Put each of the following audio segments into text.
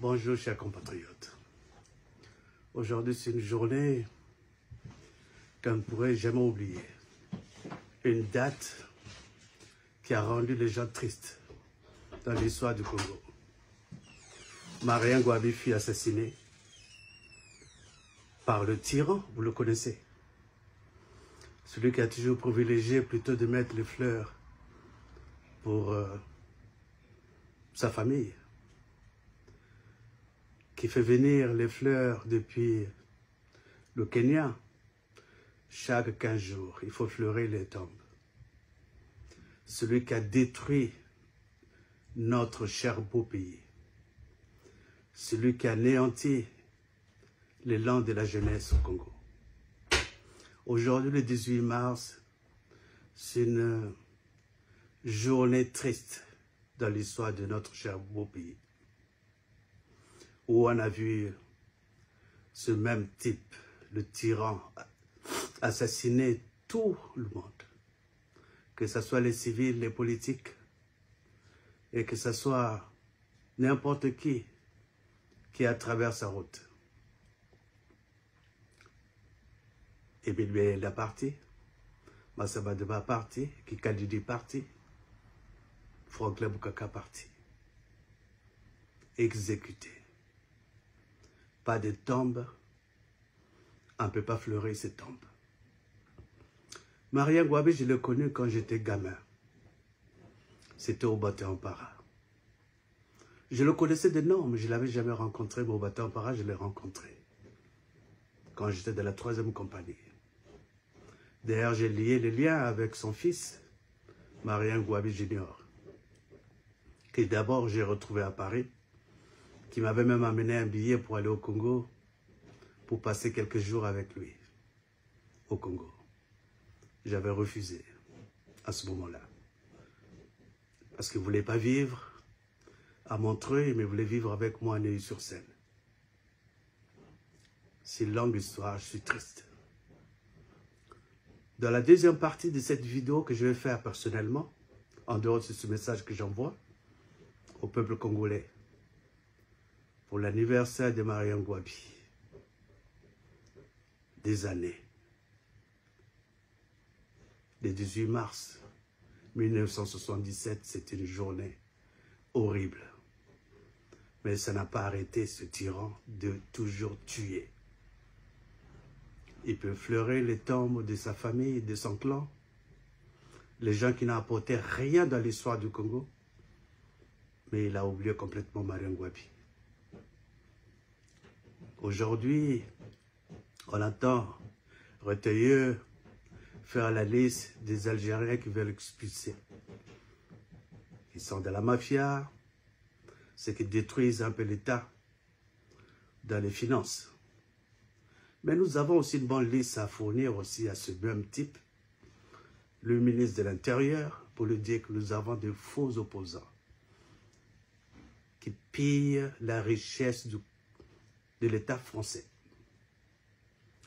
Bonjour chers compatriotes. Aujourd'hui c'est une journée qu'on ne pourrait jamais oublier. Une date qui a rendu les gens tristes dans l'histoire du Congo. Marien Ngouabi fut assassiné par le tyran, vous le connaissez. Celui qui a toujours privilégié plutôt de mettre les fleurs pour sa famille. Qui fait venir les fleurs depuis le Kenya. Chaque 15 jours, il faut fleurir les tombes. Celui qui a détruit notre cher beau pays. Celui qui a anéanti l'élan de la jeunesse au Congo. Aujourd'hui, le 18 mars, c'est une journée triste dans l'histoire de notre cher beau pays. Où on a vu ce même type, le tyran, assassiner tout le monde. Que ce soit les civils, les politiques, et que ce soit n'importe qui est à travers sa route. Et bien, il est parti. Massaba Deba parti, Kikadidi parti, Franklin Bukaka parti. Exécuté. Pas de tombe, on ne peut pas fleurir ces tombes. Marien Ngouabi, je l'ai connu quand j'étais gamin. C'était au Baté-en-Para. Je le connaissais de nom, mais je ne l'avais jamais rencontré, mais au Baté-en-Para, je l'ai rencontré. Quand j'étais dans la 3e compagnie. D'ailleurs, j'ai lié les liens avec son fils, Marien Ngouabi Junior, que d'abord j'ai retrouvé à Paris, qui m'avait même amené un billet pour aller au Congo, pour passer quelques jours avec lui, au Congo. J'avais refusé à ce moment-là. Parce qu'il ne voulait pas vivre à Montreuil, mais voulait vivre avec moi à Neuilly-sur-Seine. C'est une longue histoire, je suis triste. Dans la deuxième partie de cette vidéo que je vais faire personnellement, en dehors de ce message que j'envoie au peuple congolais, pour l'anniversaire de Marien Ngouabi, des années, le 18 mars 1977, c'est une journée horrible. Mais ça n'a pas arrêté ce tyran de toujours tuer. Il peut fleurir les tombes de sa famille, de son clan, les gens qui n'ont apporté rien dans l'histoire du Congo, mais il a oublié complètement Marien Ngouabi. Aujourd'hui, on entend Reteilleux faire la liste des Algériens qui veulent expulser. Ils sont de la mafia, ceux qui détruisent un peu l'État dans les finances. Mais nous avons aussi une bonne liste à fournir aussi à ce même type, le ministre de l'Intérieur, pour lui dire que nous avons de faux opposants qui pillent la richesse de l'État français.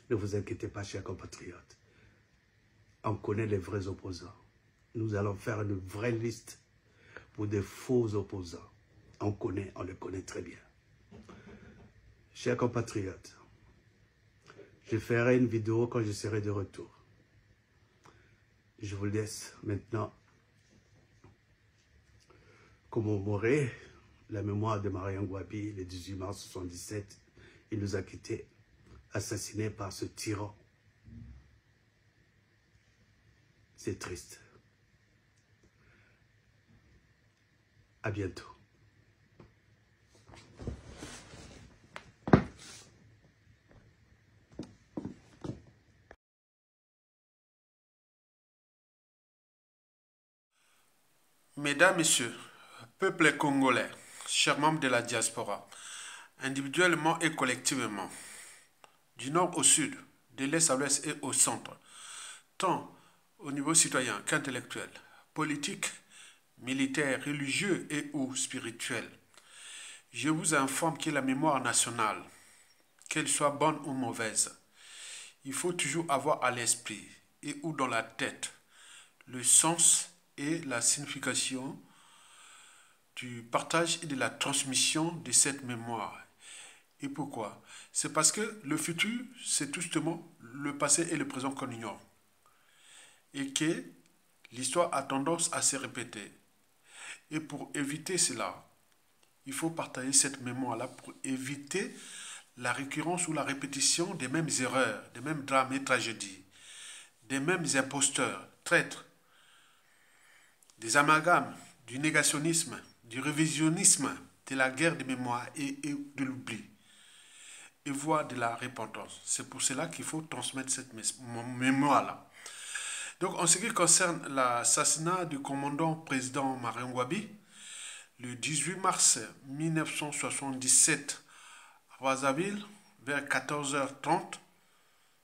Ne vous inquiétez pas, chers compatriotes. On connaît les vrais opposants. Nous allons faire une vraie liste pour des faux opposants. On les connaît très bien. Chers compatriotes, je ferai une vidéo quand je serai de retour. Je vous laisse maintenant commémorer la mémoire de Marien Ngouabi le 18 mars 1977. Il nous a quittés, assassiné par ce tyran. C'est triste. À bientôt. Mesdames, Messieurs, peuple congolais, chers membres de la diaspora, individuellement et collectivement, du nord au sud, de l'est à l'ouest et au centre, tant au niveau citoyen qu'intellectuel, politique, militaire, religieux et ou spirituel, je vous informe que la mémoire nationale, qu'elle soit bonne ou mauvaise, il faut toujours avoir à l'esprit et ou dans la tête le sens et la signification du partage et de la transmission de cette mémoire. Et pourquoi? C'est parce que le futur, c'est tout justement le passé et le présent qu'on ignore. Et que l'histoire a tendance à se répéter. Et pour éviter cela, il faut partager cette mémoire-là pour éviter la récurrence ou la répétition des mêmes erreurs, des mêmes drames et tragédies, des mêmes imposteurs, traîtres, des amalgames, du négationnisme, du révisionnisme, de la guerre des mémoires et de l'oubli, et voire de la repentance. C'est pour cela qu'il faut transmettre cette mémoire-là. Donc, en ce qui concerne l'assassinat du commandant président Marien Ngouabi, le 18 mars 1977 à Brazzaville, vers 14h30,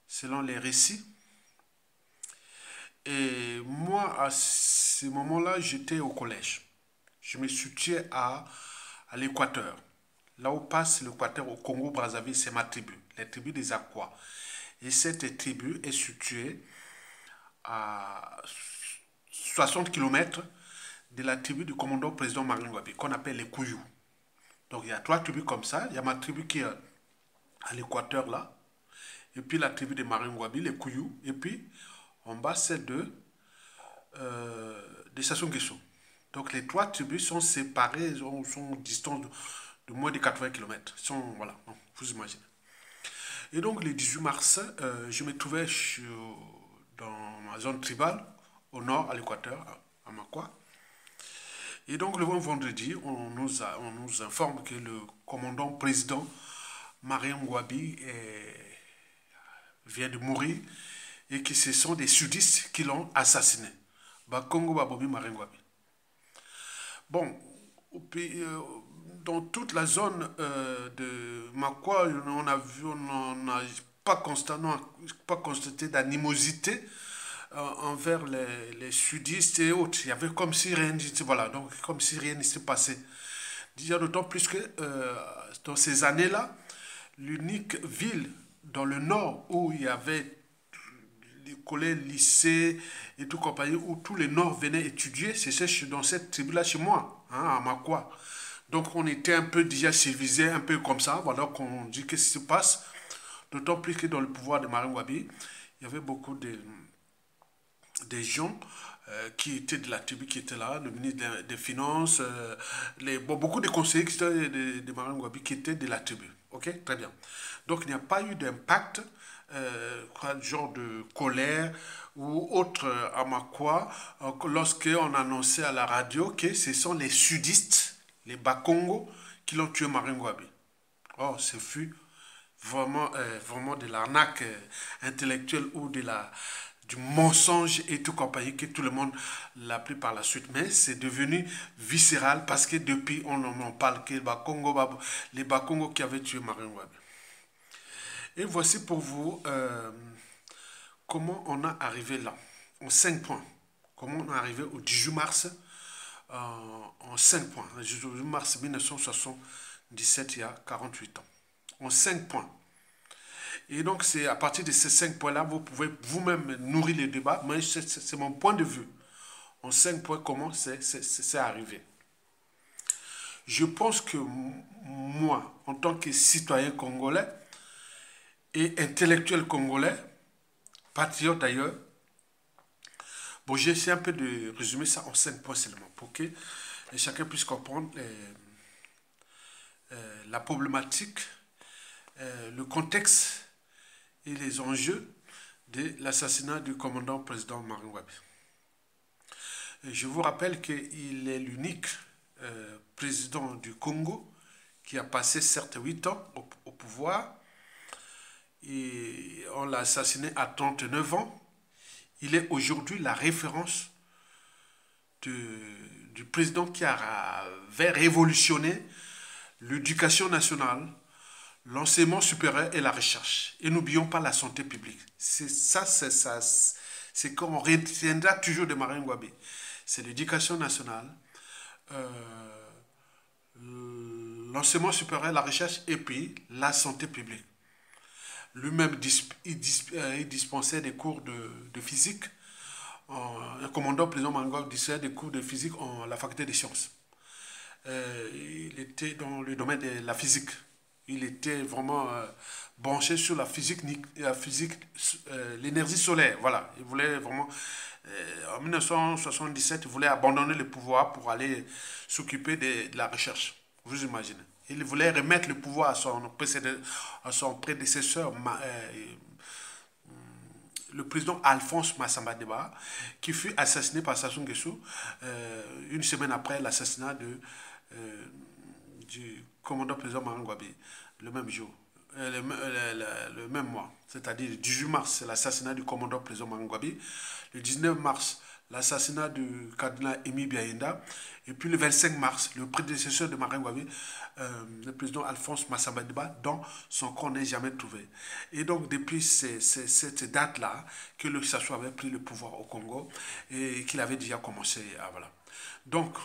selon les récits. Et moi, à ce moment-là, j'étais au collège. Je me situais à l'Équateur. Là où passe l'Équateur au Congo-Brazzaville, c'est ma tribu, la tribu des Aquas. Et cette tribu est située à 60 km de la tribu du commandant président Marien Ngouabi, qu'on appelle les Kouyou. Donc il y a 3 tribus comme ça. Il y a ma tribu qui est à l'Équateur là. Et puis la tribu de Marien Ngouabi, les Kouyou. Et puis en bas, c'est de Sassou Nguesso. Donc les 3 tribus sont séparées, sont distantes de moins de 80 km. Voilà, vous imaginez. Et donc le 18 mars, je me trouvais dans ma zone tribale, au nord, à l'Équateur, à Makwa. Et donc le vendredi, on nous informe que le commandant président Marien Ngouabi vient de mourir et que ce sont des sudistes qui l'ont assassiné. Bakongo Babobi Marien Ngouabi. Bon, dans toute la zone de Makwa, on n'a pas constaté d'animosité envers les sudistes et autres. Il y avait comme si rien n'était, voilà, donc comme si rien n'était passé. D'autant plus que dans ces années-là, l'unique ville dans le nord où il y avait les collèges, lycées et tout compagnie, où tous les Nords venaient étudier, c'est dans cette tribu-là chez moi, hein, à Makwa. Donc on était un peu déjà civilisé, un peu comme ça, voilà qu'on dit qu'est-ce qui se passe. D'autant plus que dans le pouvoir de Marien Ngouabi, il y avait beaucoup des gens qui étaient de la tribu qui étaient là, le ministre des Finances, beaucoup de conseillers qui étaient de Marien Ngouabi qui étaient de la tribu. Ok, très bien. Donc il n'y a pas eu d'impact, genre de colère ou autre à Makwa, lorsqu'on annonçait à la radio que ce sont les sudistes, les Bakongo, qui l'ont tué Marien Ngouabi. Oh, ce fut vraiment, vraiment de l'arnaque intellectuelle ou du mensonge et tout compagnie que tout le monde l'a pris par la suite. Mais c'est devenu viscéral parce que depuis, on n'en parle que les Bakongo qui avaient tué Marien Ngouabi. Et voici pour vous comment on a arrivé là, en 5 points. Comment on est arrivé au 18 mars en 5 points. Le 18 mars 1977, il y a 48 ans. En 5 points. Et donc, c'est à partir de ces 5 points-là, vous pouvez vous-même nourrir le débat. Mais c'est mon point de vue. En 5 points, comment c'est arrivé. Je pense que moi, en tant que citoyen congolais et intellectuel congolais, patriote d'ailleurs, bon, j'essaie un peu de résumer ça en 5 points seulement pour que chacun puisse comprendre la problématique, le contexte et les enjeux de l'assassinat du commandant président Marien Ngouabi. Je vous rappelle qu'il est l'unique président du Congo qui a passé certes 8 ans au pouvoir. Et on l'a assassiné à 39 ans. Il est aujourd'hui la référence du président qui avait révolutionné l'éducation nationale, l'enseignement supérieur et la recherche. Et n'oublions pas la santé publique. C'est qu'on retiendra toujours de Marien Ngouabi. C'est l'éducation nationale, l'enseignement supérieur, la recherche et puis la santé publique. Lui-même, il dispensait des cours de physique. Le commandant président Marien Ngouabi dispensait des cours de physique à la faculté des sciences. il était dans le domaine de la physique. Il était vraiment branché sur la physique, l'énergie solaire. Voilà, il voulait vraiment, en 1977, il voulait abandonner le pouvoir pour aller s'occuper de la recherche. Vous imaginez. Il voulait remettre le pouvoir à son prédécesseur, le président Alphonse Massamba Deba, qui fut assassiné par Sassou Nguesso une semaine après l'assassinat du commandant président Marangwabi, le même jour, le même mois, c'est-à-dire le 18 mars, c'est l'assassinat du commandant président Marangwabi, le 19 mars, l'assassinat du cardinal Emi Biaïnda, et puis le 25 mars, le prédécesseur de Marangwabi, le président Alphonse Massamba Deba, dont son corps n'est jamais trouvé. Et donc, depuis cette date-là, que le Sassou avait pris le pouvoir au Congo et qu'il avait déjà commencé à... Voilà. Donc,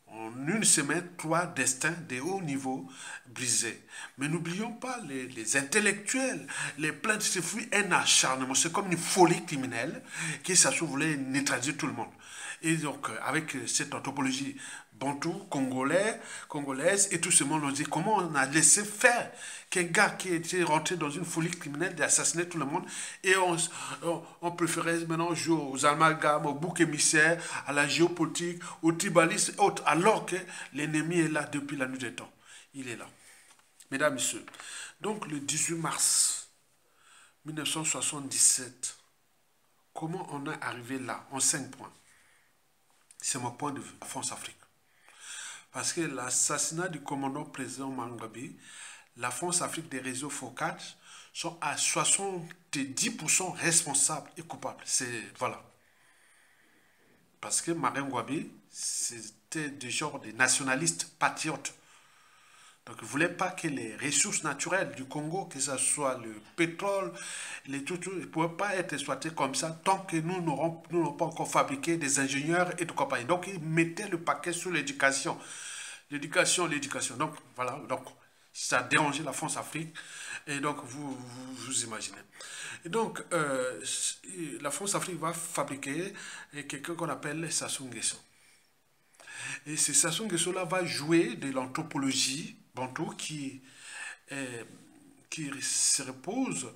en une semaine, 3 destins de haut niveau brisés. Mais n'oublions pas les intellectuels. Les plaintes, c'est un acharnement. C'est comme une folie criminelle qui Sassou voulait neutraliser tout le monde. Et donc, avec cette anthropologie bantou, congolaise, et tout ce monde, on dit comment on a laissé faire qu'un gars qui était rentré dans une folie criminelle d'assassiner tout le monde, et on préférait maintenant jouer aux amalgames, aux boucs émissaires, à la géopolitique, aux tribalistes et autres, alors que l'ennemi est là depuis la nuit des temps. Il est là. Mesdames, Messieurs, donc le 18 mars 1977, comment on est arrivé là, en 5 points? C'est mon point de vue, la France-Afrique. Parce que l'assassinat du commandant président Marangwabi, la France-Afrique des réseaux FOCAT sont à 70% responsables et coupables. Voilà. Parce que Marangwabi, c'était du genre des nationalistes patriotes. Donc, il ne voulait pas que les ressources naturelles du Congo, que ce soit le pétrole, ne pouvaient pas être exploitées comme ça tant que nous n'aurons pas encore fabriqué des ingénieurs et de compagnie. Donc, il mettait le paquet sur l'éducation. L'éducation. Donc, voilà. Donc, ça a dérangé la France-Afrique. Et donc, vous imaginez. Et donc, la France-Afrique va fabriquer quelqu'un qu'on appelle Sassou Nguesso. Et ce Sassou Nguesso-là va jouer de l'anthropologie bantou qui se repose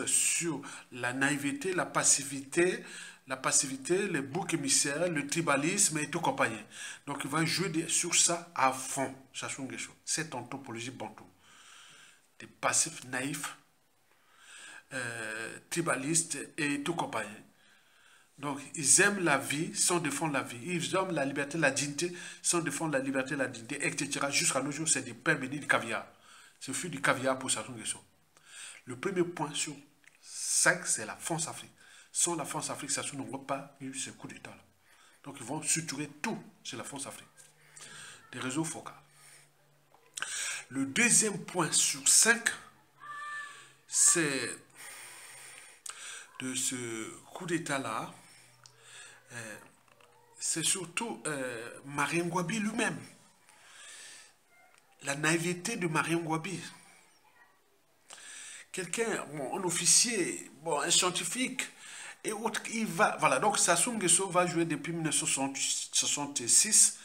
sur la naïveté, la passivité, le bouc émissaire, le tribalisme et tout compagnie. Donc il va jouer sur ça à fond, Sassou Nguesso, cette anthropologie bantou. Des passifs naïfs, tribalistes et tout compagnie. Donc, ils aiment la vie sans défendre la vie. Ils aiment la liberté, la dignité sans défendre la liberté, la dignité, etc. Jusqu'à nos jours, c'est du pain béni, du caviar. Ce fut du caviar pour Sassou Nguesso. Le premier point sur 5, c'est la France-Afrique. Sans la France-Afrique, Sassou n'aurait pas eu ce coup d'État. Donc, ils vont suturer tout sur la France-Afrique. Des réseaux FOCA. Le deuxième point sur 5, c'est de ce coup d'État-là, c'est surtout Marangwabi lui-même. La naïveté de Marangwabi. Quelqu'un, bon, un officier, bon, un scientifique, et autres, il va... Voilà, donc Sassou Nguesso va jouer depuis 1966,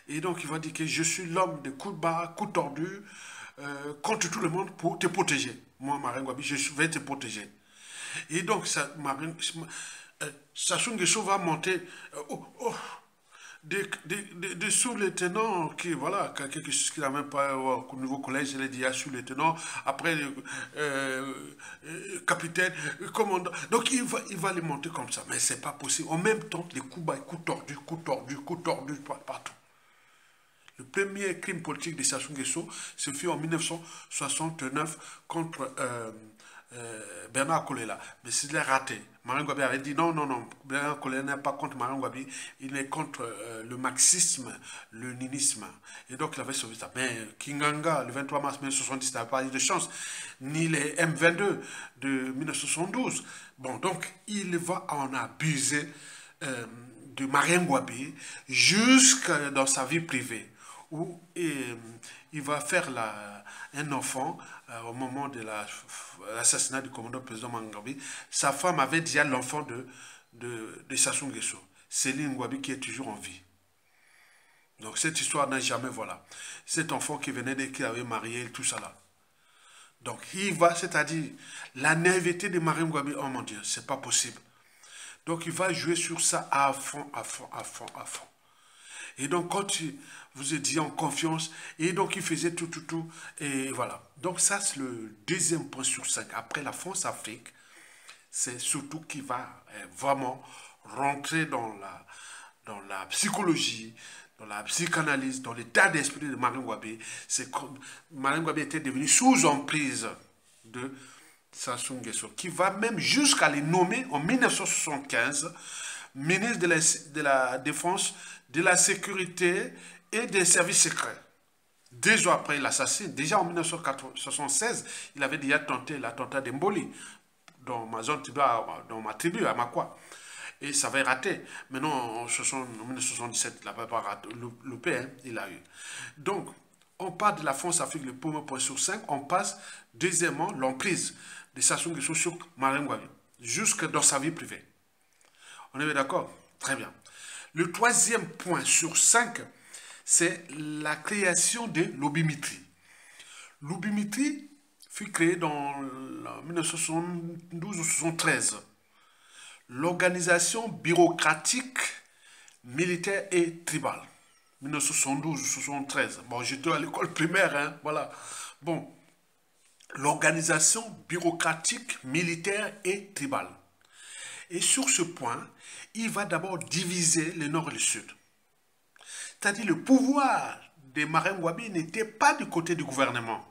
et donc il va dire que je suis l'homme de coups de barre, coups tordus, contre tout le monde pour te protéger. Moi, Marangwabi, je vais te protéger. Et donc, Sassou Nguesso va monter des sous-lieutenants qui, voilà, quelque chose qu'il n'a même pas au niveau collège, il est déjà sous-lieutenant, après capitaine, commandant. Donc, il va les monter comme ça. Mais ce n'est pas possible. En même temps, les coups bas, coups tordus, partout. Le premier crime politique de Sassou Nguesso se fit en 1969 contre... Bernard Kolela, mais s'il est raté. Marangwabi avait dit non, Bernard Kolela n'est pas contre Marangwabi, il est contre le marxisme, le ninisme. Et donc il avait sauvé ça. Mais Kinganga, le 23 mars 1970, n'avait pas eu de chance, ni les M22 de 1972. Bon, donc il va en abuser de Marangwabi jusque dans sa vie privée, où il va faire un enfant au moment de l'assassinat du commandant président Marangwabi. Sa femme avait déjà l'enfant de Sassou Nguesso, Céline Ngouabi, qui est toujours en vie. Donc cette histoire n'a jamais, voilà. Cet enfant qui venait qui avait marié, tout ça là. Donc il va, c'est-à-dire la naïveté de Marine Ngouabi, oh mon Dieu, c'est pas possible. Donc il va jouer sur ça à fond, à fond, à fond, à fond. Et donc quand vous êtes dit en confiance, et donc il faisait tout, et voilà. Donc ça c'est le deuxième point sur 5. Après la France-Afrique, c'est surtout qui va vraiment rentrer dans la psychologie, dans la psychanalyse, dans l'état d'esprit de Marine Ngouabi. C'est comme Marine Ngouabi était devenu sous emprise de Sassou Nguesso, qui va même jusqu'à les nommer en 1975 ministre de la Défense, de la Sécurité et des Services secrets. 2 ans après l'assassin, déjà en 1976, il avait déjà tenté l'attentat d'Emboli dans ma zone, dans ma tribu, à Makwa. Et ça avait raté. Maintenant, en 1977, il n'avait pas loupé, hein, il a eu. Donc, on parle de la France-Afrique, le premier point sur 5. On passe, deuxièmement, l'emprise de Sassou Nguesso sur Marine Ngouabi, jusque dans sa vie privée. On est d'accord? Très bien. Le troisième point sur 5, c'est la création de l'Obimitri. L'Obimitri fut créé dans 1972 ou 1973. L'organisation bureaucratique, militaire et tribale. 1972 ou 1973. Bon, j'étais à l'école primaire, hein, voilà. Bon, l'organisation bureaucratique, militaire et tribale. Et sur ce point, il va d'abord diviser le nord et le sud. C'est-à-dire le pouvoir des Marine Ngouabi n'était pas du côté du gouvernement,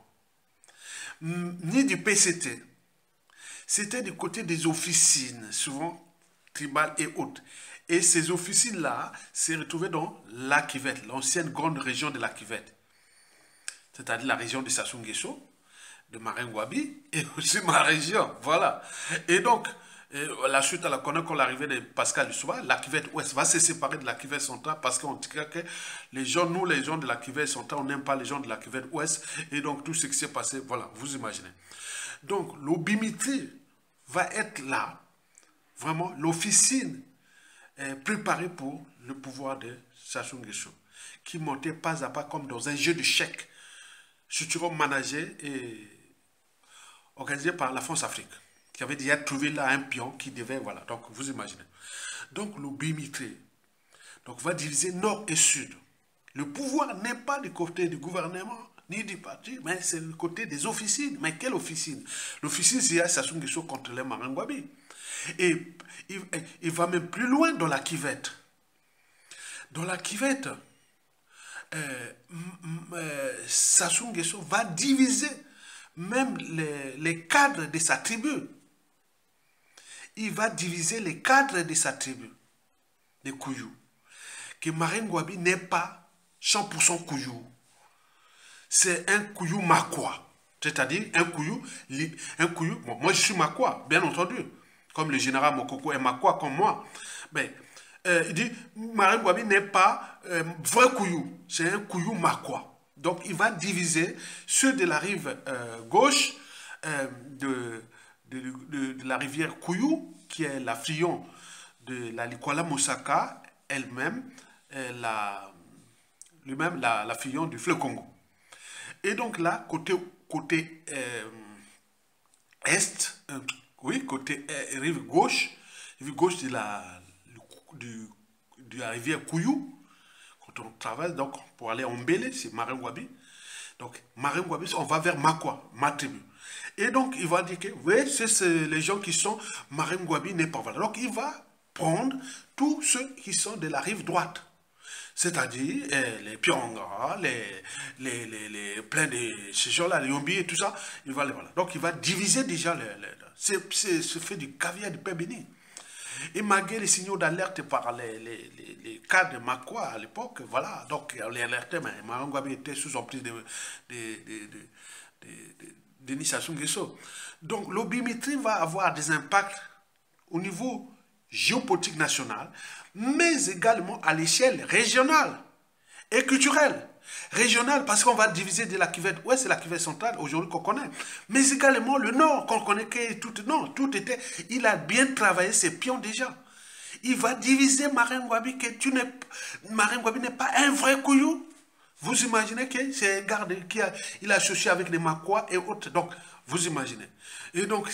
ni du PCT. C'était du côté des officines, souvent tribales et autres. Et ces officines-là se retrouvaient dans la Kivette, l'ancienne grande région de la Kivette. C'est-à-dire la région de Sassou Nguesso, de Marine Ngouabi, et aussi ma région, voilà. Et donc, la suite à la connaît qu'on l'arrivée de Pascal Lissouba, la Kivette Ouest va se séparer de la Kivette centrale parce qu'on dit que les gens, nous les gens de la Kivette centrale, on n'aime pas les gens de la Kivette Ouest, et donc tout ce qui s'est passé, voilà, vous imaginez. Donc, l'Obimitri va être là, vraiment l'officine préparée pour le pouvoir de Sassou Nguesso, qui montait pas à pas comme dans un jeu de chèques, structuré, managé et organisé par la France-Afrique, qui avait déjà trouvé là un pion qui devait, voilà, donc vous imaginez. Donc l'Obimitri va diviser nord et sud. Le pouvoir n'est pas du côté du gouvernement, ni du parti, mais c'est le côté des officines. Mais quelle officine? L'officine, c'est Sassou Nguesso contre les Marine Ngouabi. Et il va même plus loin dans la Kivette. Dans la Kivette, Sassou Nguesso va diviser même les cadres de sa tribu. Il va diviser les cadres de sa tribu, les Kouyou. Que Marine Ngouabi n'est pas 100% Kouyou. C'est un Kouyou Makwa. C'est-à-dire un Kouyou, bon, moi je suis Makwa, bien entendu. Comme le général Mokoko est Makwa comme moi. Mais il dit, Marine Ngouabi n'est pas vrai Kouyou, c'est un Kouyou Makwa. Donc il va diviser ceux de la rive gauche de la rivière Kouyou, qui est l'affluent de la Likwala Mosaka, elle-même, l'affluent du fleuve Congo. Et donc là, côté est, côté rive gauche de la rivière Kouyou, quand on traverse donc pour aller en Mbélé, c'est Marine Ngouabi. Donc Marine Ngouabi, on va vers Makwa, ma tribu. Et donc il va dire que oui, c'est les gens qui sont Marine Ngouabi n'est pas voilà. Donc il va prendre tous ceux qui sont de la rive droite. C'est-à-dire les Pyonga, plein de ces gens-là, les Yombi et tout ça, il va les voilà. Donc il va diviser déjà c'est fait du caviar du pain béni. Et malgré les signaux d'alerte par les cas de Makwa à l'époque, voilà, donc on les alertait, mais Marine Ngouabi était sous emprise de Sassou Nguesso. Donc l'Obimitri va avoir des impacts au niveau géopolitique national, mais également à l'échelle régionale et culturelle. Régionale parce qu'on va diviser de la Kivette ouest et la Kivette centrale aujourd'hui qu'on connaît, mais également le nord qu'on connaît que tout était, il a bien travaillé ses pions déjà. Il va diviser Marien Ngouabi, que Marien Ngouabi n'est pas un vrai couillou. Vous imaginez que c'est un garde il a associé avec des Makwa et autres. Donc, vous imaginez. Et donc,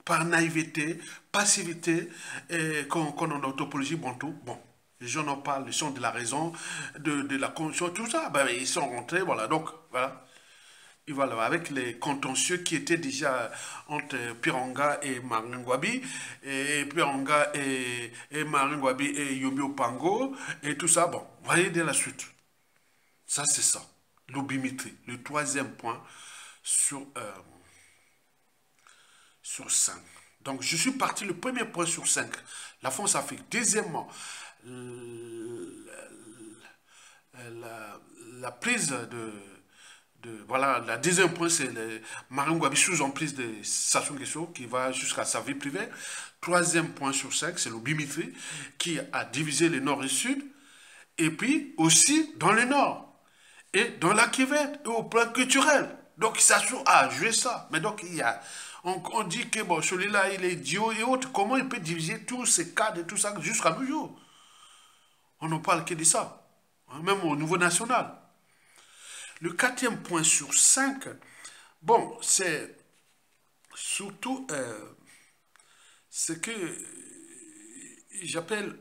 par naïveté, passivité, qu'on a topologie, bon tout, bon. Les gens en parlent, ils sont de la raison, de la conscience, tout ça. Ben, ils sont rentrés, voilà. Donc, voilà. Et voilà, avec les contentieux qui étaient déjà entre Piranga et Marien Ngouabi, et Piranga et Marien Ngouabi et Yomi Opango, et tout ça, bon, voyez de la suite. Ça, c'est ça, l'obimétrie, le troisième point sur 5. Donc, je suis parti, le premier point sur 5, la France-Afrique. Deuxièmement, la prise voilà, la deuxième point, c'est Marien Ngouabi sous emprise de Sassou Nguesso qui va jusqu'à sa vie privée. Troisième point sur 5, c'est l'obimétrie qui a divisé le nord et le sud. Et puis aussi dans le nord et dans la Kivette et au plan culturel. Donc Sassou a joué ça. Mais donc on dit que bon, celui-là il est idiot et autres. Comment il peut diviser tous ces cadres et tout ça jusqu'à nos jours? On ne parle que de ça, hein, même au niveau national. Le quatrième point sur 5, bon, c'est surtout ce que j'appelle,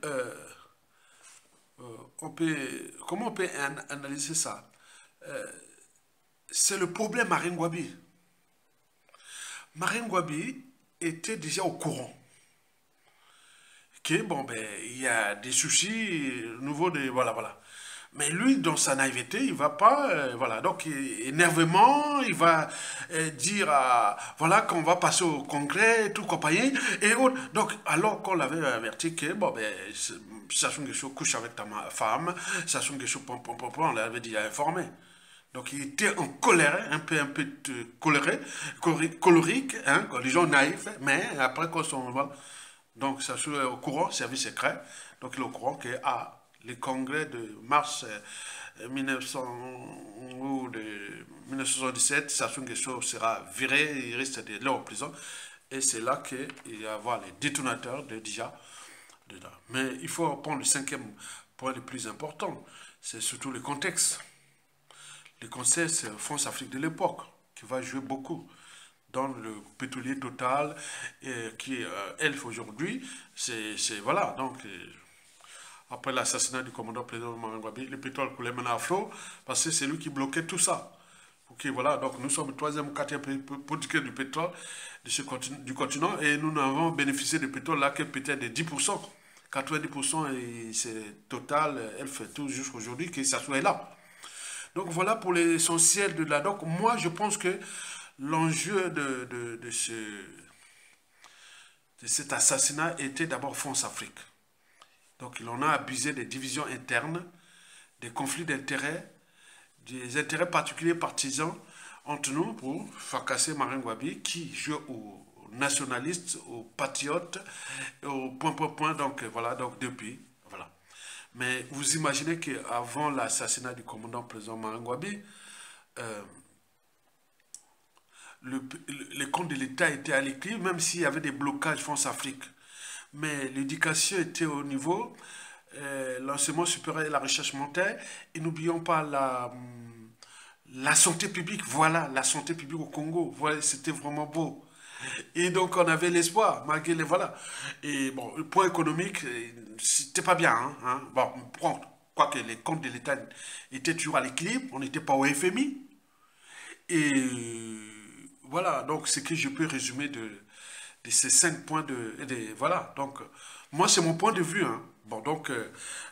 comment on peut analyser ça? C'est le problème Marien Ngouabi. Marien Ngouabi était déjà au courant que, bon, ben, il y a des soucis nouveaux, voilà. Mais lui, dans sa naïveté, il ne va pas, voilà, donc énervement, il va dire, voilà, qu'on va passer au congrès, tout compagnie, et autres. Donc, alors qu'on l'avait averti que, bon, ben, Sassou Nguesso couche avec ta femme, Sassou Nguesso, on l'avait déjà informé. Donc, il était en colère, un peu colérique, hein, les gens naïfs, mais après, quand on va... Donc, Sassou est au courant, service secret, donc il est au courant que, les congrès de mars 1977, Sassou Nguesso sera viré, il risque de l'heure en prison. Et c'est là qu'il va y avoir les détonateurs de déjà dedans. Mais il faut prendre le cinquième point le plus important, c'est surtout le contexte. Le contexte, c'est France-Afrique de l'époque, qui va jouer beaucoup dans le pétrolier Total, qui, elle, aujourd'hui, c'est voilà, donc... Après l'assassinat du commandant président Marien Ngouabi, le pétrole coulait maintenant à flot, parce que c'est lui qui bloquait tout ça. Ok, voilà, donc nous sommes le troisième ou quatrième producteur du pétrole du continent, et nous n'avons bénéficié du pétrole là que peut-être de 10%. 90%, et c'est Total, elle fait tout jusqu'aujourd'hui, que ça soit là. Donc voilà pour l'essentiel de la... Donc moi, je pense que l'enjeu de cet assassinat était d'abord France-Afrique. Donc il en a abusé des divisions internes, des conflits d'intérêts, des intérêts particuliers partisans entre nous pour fracasser Marien Ngouabi qui joue aux nationalistes, aux patriotes, au point, donc voilà, donc depuis, voilà. Mais vous imaginez qu'avant l'assassinat du commandant président Marien Ngouabi, les comptes de l'État étaient à l'équilibre, même s'il y avait des blocages France-Afrique. Mais l'éducation était au niveau, l'enseignement supérieur et la recherche montaient. Et n'oublions pas la santé publique. Voilà, la santé publique au Congo. Voilà, c'était vraiment beau. Et donc, on avait l'espoir, malgré les... Voilà. Et bon, le point économique, c'était pas bien. Hein. Bon, quoique les comptes de l'État étaient toujours à l'équilibre, on n'était pas au FMI. Et voilà, donc, ce que je peux résumer de ces 5 points voilà, donc, moi, c'est mon point de vue. Hein. Bon, donc,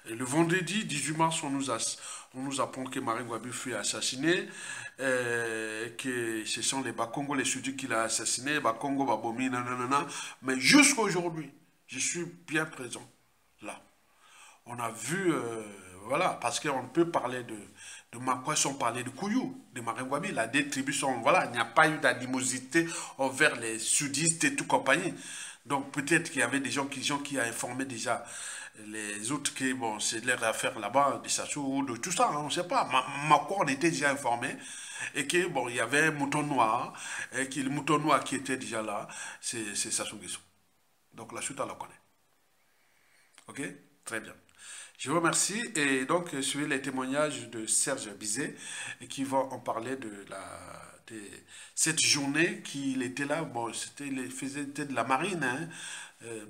le vendredi 18 mars, on nous apprend que Marien Ngouabi fut assassiné, que ce sont les Bakongo, les Sudis qui l'ont assassiné, Bakongo, Babomi, nanana. Mais jusqu'à aujourd'hui, je suis bien présent là. On a vu, voilà, parce qu'on peut parler de Makwa sans parler de Kouyou, de Marien Ngouabi. La détribution, voilà, il n'y a pas eu d'animosité envers les sudistes et tout compagnie. Donc peut-être qu'il y avait des gens qui ont informé déjà les autres que, bon, c'est leur affaire là-bas, de Sassou, de tout ça, hein, on ne sait pas. Makwa, on était déjà informé. Et que, bon, il y avait un mouton noir, et que le mouton noir qui était déjà là, c'est Sassou Nguesso. Donc la suite, on la connaît. Ok? Très bien. Je vous remercie et donc suivez les témoignages de Serge Bizet et qui vont en parler de cette journée qu'il était là. Bon, il faisait de la marine, hein, euh,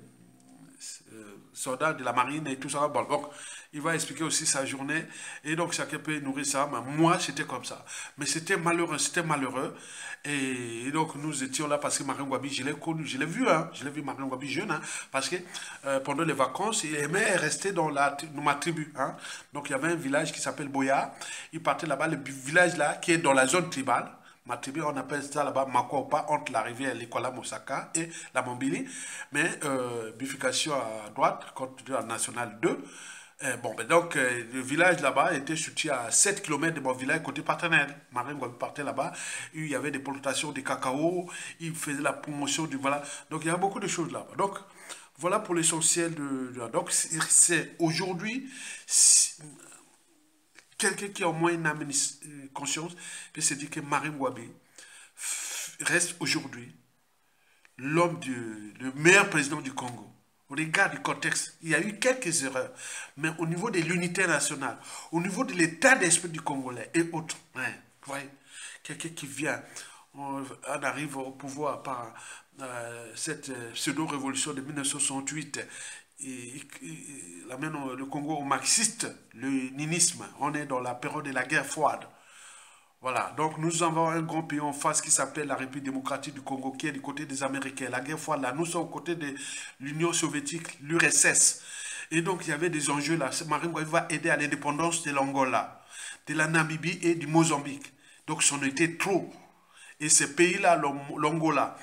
soldat de la marine et tout ça. Bon, donc, il va expliquer aussi sa journée. Et donc, chacun peut nourrir ça. Mais moi, c'était comme ça. Mais c'était malheureux, c'était malheureux. Et donc, nous étions là parce que Marine Gwabi, je l'ai connu, je l'ai vu, hein. Je l'ai vu, Marine Gwabi, jeune, hein, parce que pendant les vacances, il aimait rester dans ma tribu, hein. Donc, il y avait un village qui s'appelle Boya. Il partait là-bas, le village là, qui est dans la zone tribale. Ma tribu, on appelle ça là-bas Makwaopa, entre la rivière Likola Mosaka et la Mombili. Mais bifurcation à droite, contre la nationale 2. Bon, ben donc, le village là-bas était situé à 7 km de mon village côté partenaire. Marine Gwabi partait là-bas. Il y avait des plantations de cacao. Il faisait la promotion du. Voilà. Donc, il y a beaucoup de choses là-bas. Donc, voilà pour l'essentiel donc, c'est aujourd'hui. Quelqu'un qui a au moins une conscience peut se dire que Marine Gwabi reste aujourd'hui le meilleur président du Congo. On regarde le contexte, il y a eu quelques erreurs, mais au niveau de l'unité nationale, au niveau de l'état d'esprit du Congolais et autres, hein, vous voyez, quelqu'un qui vient, on arrive au pouvoir par cette pseudo-révolution de 1968, il amène le Congo au marxiste, le ninisme. On est dans la période de la guerre froide. Voilà, donc nous avons un grand pays en face qui s'appelle la République démocratique du Congo, qui est du côté des Américains. La guerre froide, là, nous sommes aux côtés de l'Union soviétique, l'URSS. Et donc, il y avait des enjeux là. Marine Gwabi va aider à l'indépendance de l'Angola, de la Namibie et du Mozambique. Donc, c'en était trop. Et ces pays-là, l'Angola,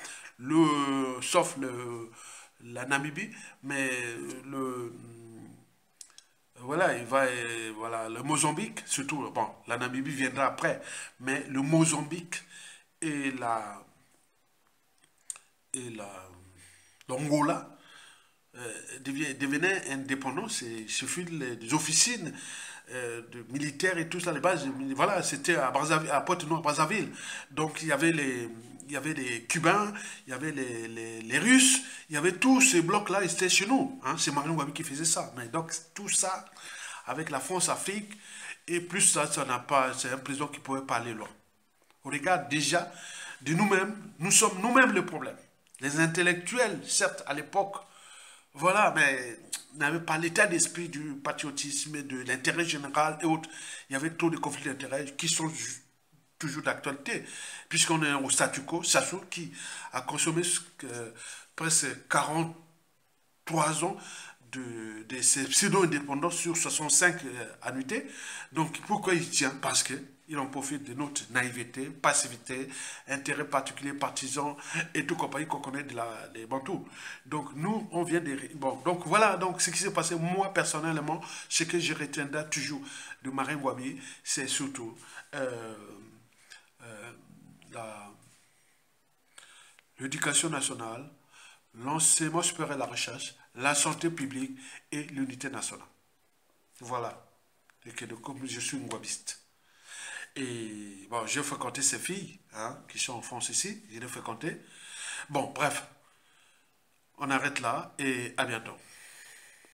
sauf la Namibie, mais voilà, voilà, le Mozambique, surtout, bon, la Namibie viendra après, mais le Mozambique et l'Angola devenaient indépendants. Ce fut des officines de militaires et tout ça, les bases, voilà, c'était à Brazzaville, à Pointe-Noire, Brazzaville. Donc il y avait les Cubains, il y avait les Russes, il y avait tous ces blocs-là, ils étaient chez nous. Hein, c'est Marine Gwabi qui faisait ça. Mais donc tout ça, avec la France-Afrique, et plus ça n'a pas, c'est un président qui pouvait parler loin. On regarde déjà de nous-mêmes, nous sommes nous-mêmes le problème. Les intellectuels, certes, à l'époque, voilà, mais n'avaient pas l'état d'esprit du patriotisme et de l'intérêt général et autres. Il y avait trop de conflits d'intérêts qui sont toujours d'actualité, puisqu'on est au statu quo, Sassou qui a consommé presque 43 ans de ces pseudo-indépendants sur 65 annuités. Donc pourquoi il tient? Parce qu'il en profite de notre naïveté, passivité, intérêt particulier, partisan et tout compagnie qu'on connaît des Bantous. Donc nous, on vient de... Bon, donc voilà, donc ce qui s'est passé, moi personnellement, ce que je retiendrai toujours de Marine Gwabi, c'est surtout l'éducation nationale, l'enseignement supérieur et la recherche, la santé publique et l'unité nationale. Voilà. Et que comme je suis un gwabiste. Et bon, j'ai fréquenté ces filles, hein, qui sont en France ici, je les ai fréquentées. Bon, bref, on arrête là et à bientôt.